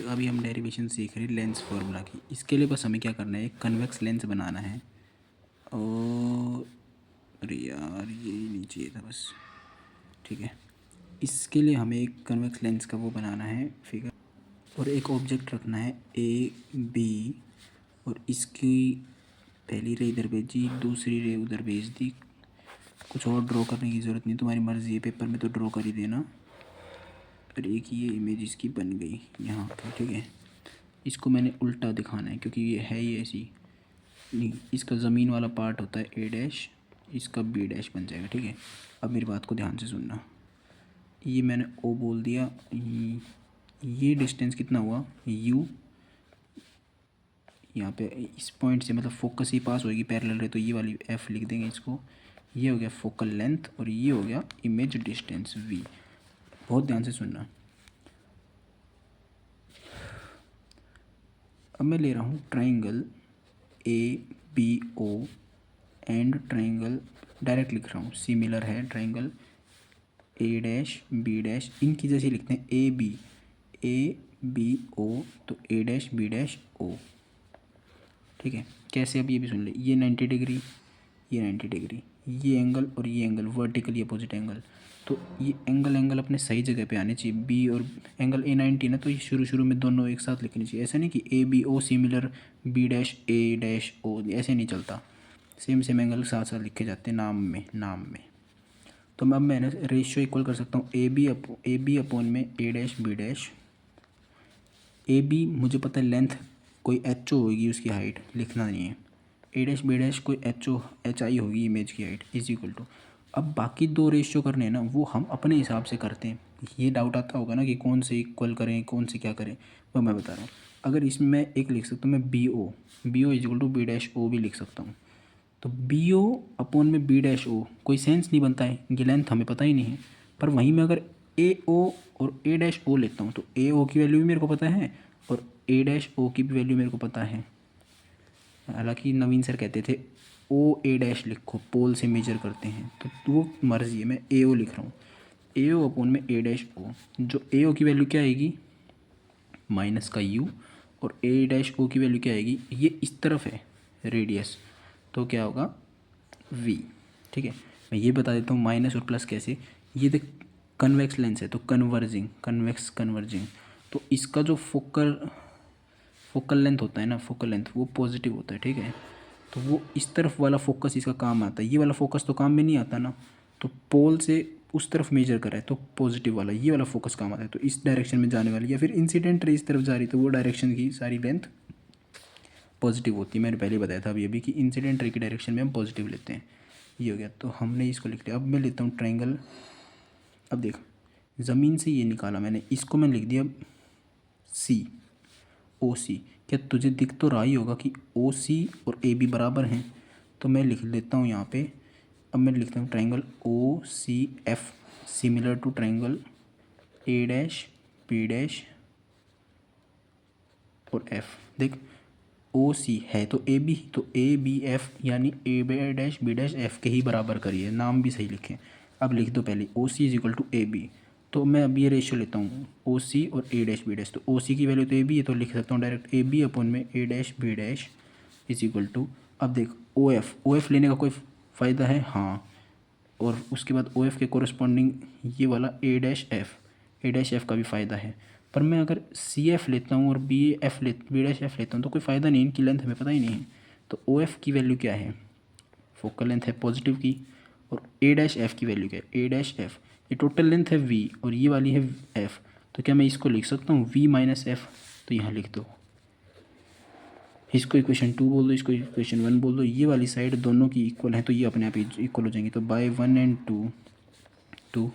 अभी हम डेरिवेशन सीख रहे हैं लेंस फार्मूला की। इसके लिए बस हमें क्या करना है, एक कन्वेक्स लेंस बनाना है। और अरे यार ये नहीं चाहिए था बस, ठीक है। इसके लिए हमें एक कन्वेक्स लेंस का वो बनाना है फिगर, और एक ऑब्जेक्ट रखना है ए बी, और इसकी पहली रे इधर भेजी, दूसरी रे उधर भेज दी। कुछ और ड्रॉ करने की ज़रूरत नहीं, तुम्हारी मर्ज़ी है, पेपर में तो ड्रॉ कर ही देना। और एक ये इमेज इसकी बन गई यहाँ पे, ठीक है। इसको मैंने उल्टा दिखाना है क्योंकि ये है ही ऐसी नहीं। इसका ज़मीन वाला पार्ट होता है ए डैश, इसका बी डैश बन जाएगा, ठीक है। अब मेरी बात को ध्यान से सुनना। ये मैंने ओ बोल दिया। ये डिस्टेंस कितना हुआ यू, यहाँ पे इस पॉइंट से मतलब फोकस ही पास होगी पैरेलल है, तो ये वाली एफ लिख देंगे इसको। ये हो गया फोकल लेंथ और ये हो गया इमेज डिस्टेंस वी। बहुत ध्यान से सुनना। अब मैं ले रहा हूँ triangle A B O and triangle, direct लिख रहा हूँ, सिमिलर है triangle A dash B dash, इनकी जैसे लिखते हैं ए बी ओ, तो A dash B dash O, ठीक है। कैसे, अब ये भी सुन ले, ये 90 डिग्री, ये 90 डिग्री, ये एंगल और ये एंगल वर्टिकली अपोजिट एंगल, तो ये एंगल अपने सही जगह पे आने चाहिए। बी और एंगल ए 90 ना, तो ये शुरू में दोनों एक साथ लिखनी चाहिए। ऐसा नहीं कि A B O similar B dash A dash O, ऐसे नहीं चलता। सेम एंगल साथ साथ लिखे जाते हैं नाम में। तो अब मैं रेशियो इक्वल कर सकता हूँ ए बी अपॉन में A dash B dash. A B मुझे पता है लेंथ कोई एच ओ होगी, उसकी हाइट लिखना नहीं है। ए डैश बी डैश कोई एच आई होगी इमेज की हाइट, इज इक्वल टू। अब बाकी दो रेशियो करने हैं ना, वो हम अपने हिसाब से करते हैं। ये डाउट आता होगा ना कि कौन से इक्वल करें, कौन से क्या करें, वो मैं बता रहा हूँ। अगर इसमें मैं एक लिख सकता हूँ, मैं B O is equal to B dash O भी लिख सकता हूँ। तो बी ओ अपॉन में बी डैश ओ कोई सेंस नहीं बनता है, ये लेंथ हमें पता ही नहीं है। पर वहीं मैं अगर ए ओ और ए डैश ओ लेता हूँ, तो ए ओ की वैल्यू भी मेरे को पता है और ए डैश ओ की भी वैल्यू मेरे को पता है। हालांकि नवीन सर कहते थे ओ ए डैश लिखो, पोल से मेजर करते हैं, तो वो मर्जी है, मैं ए ओ लिख रहा हूँ। ए ओ अपॉन में ए डैश ओ, जो ए ओ की वैल्यू क्या आएगी माइनस का यू, और ए डैश ओ की वैल्यू क्या आएगी, ये इस तरफ है रेडियस, तो क्या होगा वी, ठीक है। मैं ये बता देता हूँ माइनस और प्लस कैसे। ये देख कन्वेक्स लेंस है तो कन्वेक्स कन्वर्जिंग, तो इसका जो फोकल लेंथ होता है ना, फोकल लेंथ वो पॉजिटिव होता है, ठीक है। तो वो इस तरफ वाला फोकस इसका काम आता है, ये वाला फोकस तो काम में नहीं आता ना। तो पोल से उस तरफ मेजर करा है तो पॉजिटिव वाला ये वाला फोकस काम आता है, तो इस डायरेक्शन में जाने वाली, या फिर इंसिडेंट रे इस तरफ जा रही तो वो डायरेक्शन की सारी लेंथ पॉजिटिव होती है। मैंने पहले बताया था अभी अभी कि इंसिडेंट रे की डायरेक्शन में हम पॉजिटिव लेते हैं। ये हो गया, तो हमने इसको लिख लिया। अब मैं लेता हूँ ट्राइंगल। अब देख, ज़मीन से ये निकाला मैंने, इसको मैं लिख दिया सी, ओ सी। क्या तुझे दिख तो रहा ही होगा कि ओ सी और ए बी बराबर हैं, तो मैं लिख लेता हूँ यहाँ पे। अब मैं लिखता हूँ triangle O C F similar to triangle A dash B dash और एफ। देख ओ सी है तो ए बी, तो ए बी एफ यानी A B dash B dash F के ही बराबर करिए, नाम भी सही लिखें। अब लिख दो पहले O C is equal to A B, तो मैं अब ये रेशियो लेता हूँ ओ सी और ए डैश बी डैश, तो ओ सी की वैल्यू तो ए बी है, तो लिख सकता हूँ डायरेक्ट ए बी अपॉन में A dash B dash is equal to. अब देख ओ एफ लेने का कोई फ़ायदा है, हाँ। और उसके बाद ओ एफ के कोरस्पॉन्डिंग ये वाला ए डैश एफ का भी फ़ायदा है। पर मैं अगर सी एफ लेता हूँ और बी डैश एफ लेता हूँ तो कोई फ़ायदा नहीं, इनकी लेंथ हमें पता ही नहीं है। तो ओ एफ की वैल्यू क्या है, फोकल लेंथ है पॉजिटिव की, और ए डैश एफ की वैल्यू क्या है, ए डैश एफ, ये टोटल लेंथ है वी और ये वाली है एफ। तो क्या मैं इसको लिख सकता हूँ वी माइनस एफ, तो यहाँ लिख दो। इसको इक्वेशन 2 बोल दो, इसको इक्वेशन 1 बोल दो। ये वाली साइड दोनों की इक्वल है तो ये अपने आप इक्वल हो जाएंगी। तो by 1 and 2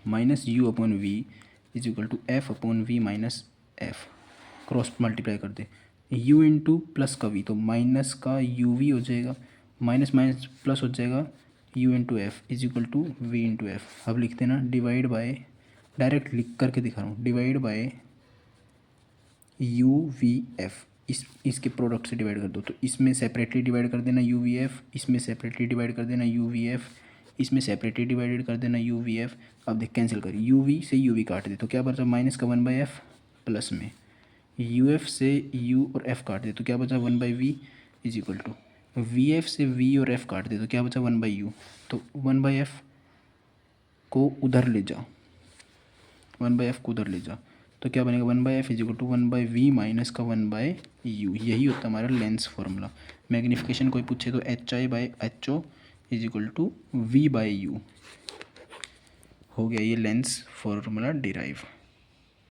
minus u upon v is equal to f upon v minus f, cross multiply कर दे। यू इंटू प्लस का वी, तो माइनस का यू वी हो जाएगा, माइनस माइनस प्लस हो जाएगा, u into f is equal to v into f. अब लिखते ना डिवाइड बाय, डायरेक्ट लिख करके दिखा रहा हूँ, divide by you V F, इसके प्रोडक्ट से डिवाइड कर दो। तो इसमें सेपरेटली डिवाइड कर देना यू वी एफ, इसमें सेपरेटली डिवाइड कर देना यू वी एफ, इसमें सेपरेटली डिवाइडेड कर देना यू वी एफ। अब देख कैंसिल कर, यू वी से यू वी काट दे तो क्या बचा, माइनस का 1/f प्लस में यू एफ से यू और एफ काट दे तो क्या बचा 1/v is equal to v f से वी और एफ काट दे तो क्या बचा 1/u। तो 1/f को उधर ले जा, 1/f को उधर ले जा तो क्या बनेगा 1/f is equal to 1/v minus का 1/u। यही होता है हमारा लेंस फार्मूला। मैग्नीफिकेशन कोई पूछे तो HI/HO is equal to V/u हो गया ये लेंस फार्मूला डिराइव।